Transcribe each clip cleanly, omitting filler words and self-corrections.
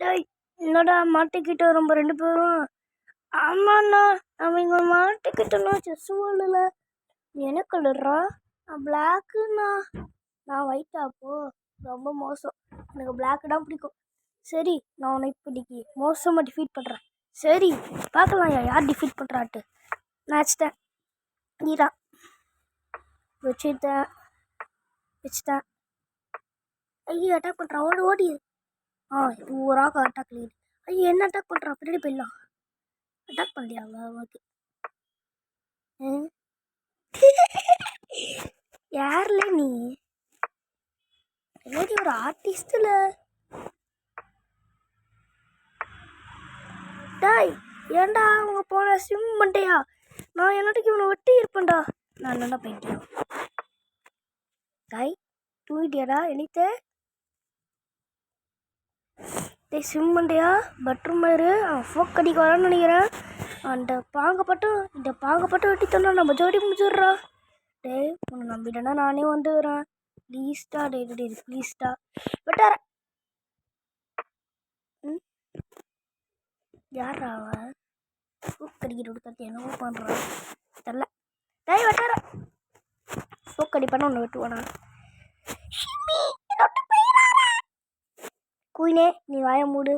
டேய் என்னடா மாட்டிக்கிட்டோம் நம்ம 2 பேரும். ஆமாண்ணா அவங்க மாட்டிக்கிட்டோன்னா செஸ் வேர்ல்டில். என்ன கலர்ரா? பிளாக்குண்ணா. நான் ஒயிட்டா அப்போ ரொம்ப மோசம். எனக்கு பிளாக்கு தான் பிடிக்கும். சரி நான் உன்னை இப்படிக்கு மோசமாக டிஃபீட் பண்ணுறேன். சரி பார்க்கலாம் யார் டிஃபீட் பண்ணுறான்ட்டு. நான் வச்சுட்டேன். நீடா வச்சுட்டேன். ஐயோ அட்டாக் பண்ணுறான். ஓடி. இது ஒரு அட்டாக் லீடு. ஐயோ என்ன அட்டாக் பண்ணுறான்? பின்னாடி போயிடலாம். அட்டாக் பண்ணலையாங்க? ஓகே. யார்ல நீ? என்னடி ஒரு ஆர்டிஸ்ட்ல? டாய் ஏன்டா அவங்க போன ஸ்விம் பண்ணிட்டியா? நான் என்னட்டுக்கு இவனை வெட்டி இருப்பேன்டா. நான் என்னடா போயிட்டேன். டாய் தூங்கிட்டியாடா? எனித்த டேய் ஸ்விம் பண்ணிட்டியா? பெட்ரூம் மயிறு ஃபோக் அடிக்க வரான்னு நினைக்கிறேன். இந்த பாங்கப்பட்டு வெட்டி தந்தா நம்ம ஜோடி முடிச்சிடுறா. டேய் உன்னை நம்பிட்டேன்னா நானே வந்துடுறேன். ப்ளீஸ்டா டே ப்ளீஸ்டா விட்டார. யாரா அவன்? ஃபோக் அடிக்கிட்டு கொடுத்தாத்தி என்னவோ பண்ணுறான் தெரில. டேய் வெட்டார. ஃபோக் அடிப்பானா ஒன்று வெட்டுவானா? குயினே நீ வாய மூடு.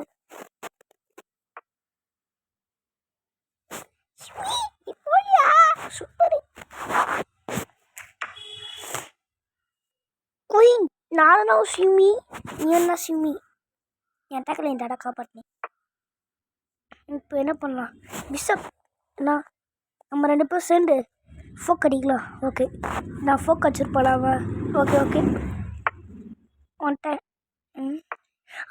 Super queen. நானும் சிம்மி. நீ என்ன சிம்மி? என் டக்கல என் டாடா காப்பாற்றினி. இப்போ என்ன பண்ணலாம்? பிஷப் என்ன நம்ம 2 பேரும் சேர்ந்து ஃபோக் அடிக்கலாம். ஓகே நான் ஃபோக் அடிச்சிருப்பாளாவ. ஓகே வந்துட்டேன்.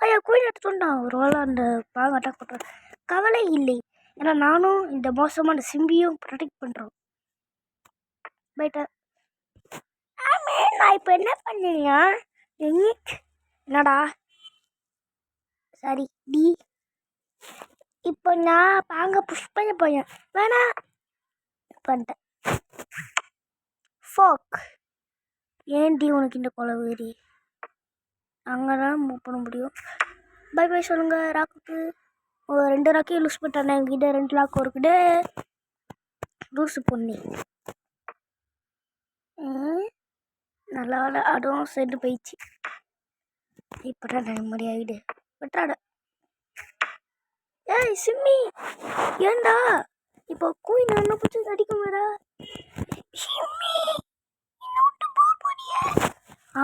ஐயா குயின் எடுத்துட்டான். ஒரு வேளை அந்த பாங்க அட்டாக் பண்ணுறேன். கவலை இல்லை, ஏன்னா நானும் இந்த மோசமான சிம்பியும் ப்ரொடெக்ட் பண்ணுறோம். பைட்டா ஆமே நான் இப்போ என்ன பண்ணீங்க? என்னடா சரி டி. இப்போ நான் பாங்க புஷ் பண்ண போயேன். வேணா பண்ணிட்டேன். ஃபோக் ஏன்டி உனக்கு இந்த கொலவேரி? அங்கே தான் மூவ் பண்ண முடியும். பை சொல்லுங்க ராக்குக்கு. 2 ராக்கையும் லூஸ் பண்ணிட்டேன். என்கிட்ட 2 லாக் இருக்குடே. லூஸு பொண்ணி. நல்லா வேலை அதுவும் சேர்ந்து போயிடுச்சு. இப்போடா நிம்மதி ஆகிடு. விட்டாட. ஏய் சிம்மி ஏண்டா இப்போ குயின் என்ன பிடிச்சி அடிக்க மேடா?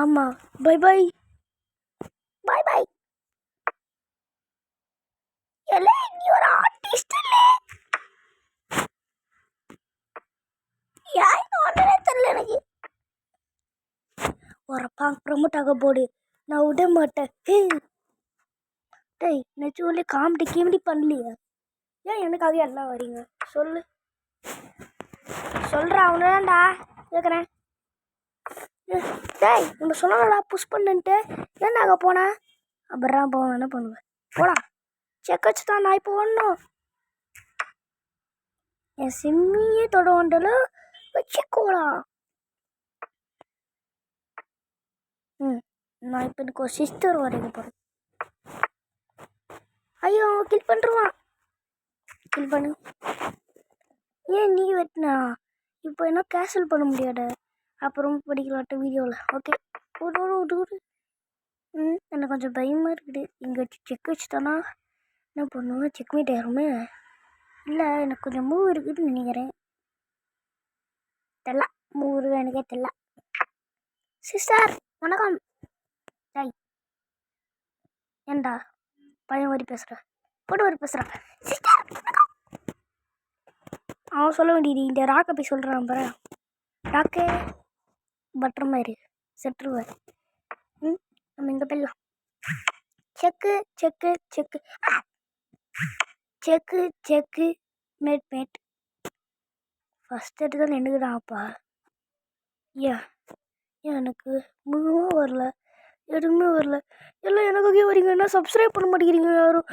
ஆமாம் பை நீ ஒரு ஆர்டிஸ்ட் இல்லை. யாருன்னு ஒன்றே தெரியல எனக்கு. ஒரு ப்ரமோட் ஆக போடு. நான் விட மாட்டேன். டேய் நெச்சுவலி காமெடி பண்ணலையா? ஏன் எனக்காக எல்லாம் வரீங்க சொல்லு. சொல்கிறேன் அவனதான்டா கேட்குறேன். டேய் நம்ம சொன்னடா புஷ் பண்ணுன்ட்டு. ஏன்டா அங்கே போனேன்? அப்புறம் போவேன் என்ன பண்ணுவேன்? போடா செக் வச்சு தான் நான் இப்போ ஒன்றும் என் சிம்மியே தொட வண்டல வச்சுக்கோலாம். நான் இப்போ எனக்கு ஒரு சிஸ்டர் வரைக்க போகிறேன். ஐயோ கில் பண்ணுருவான். கில் பண்ணு. ஏன் நீ வெட்டினா? இப்போ என்ன கேன்சல் பண்ண முடியாத. அப்புறம் படிக்கலாட்ட வீடியோவில். ஓகே ஒரு எனக்கு கொஞ்சம் பயமாக இருக்குது. இங்கே செக் வச்சு தானா என்ன பண்ணுவேன்? செக்மேட் ஆயிருமே. இல்லை எனக்கு கொஞ்சம் மூவ் இருக்குதுன்னு நினைக்கிறேன். தெரியல மூவ் இருக்கு எனக்கே தெரியல. சிஸ்டர் வணக்கம். டை ஏண்டா பையன் வரி பேசுகிற? போட்டு வரி பேசுகிறேன். சிஸ்டர் அவன் சொல்ல வேண்டியது இந்த ராக்கை போய் சொல்கிறான் பாரு. ராக்கே பட்டர் மாதிரி செட்டுருவார். நம்ம இங்கே போயிடலாம். செக்கு மேட் ஃபஸ்ட் எடுத்து தான் நின்றுக்குறான்ப்பா. எனக்கு முகமும் வரல, எதுவுமே வரல. எல்லாம் எனக்காகவே வரீங்க. என்ன சப்ஸ்கிரைப் பண்ண மாட்டேங்கிறீங்க யாரும்?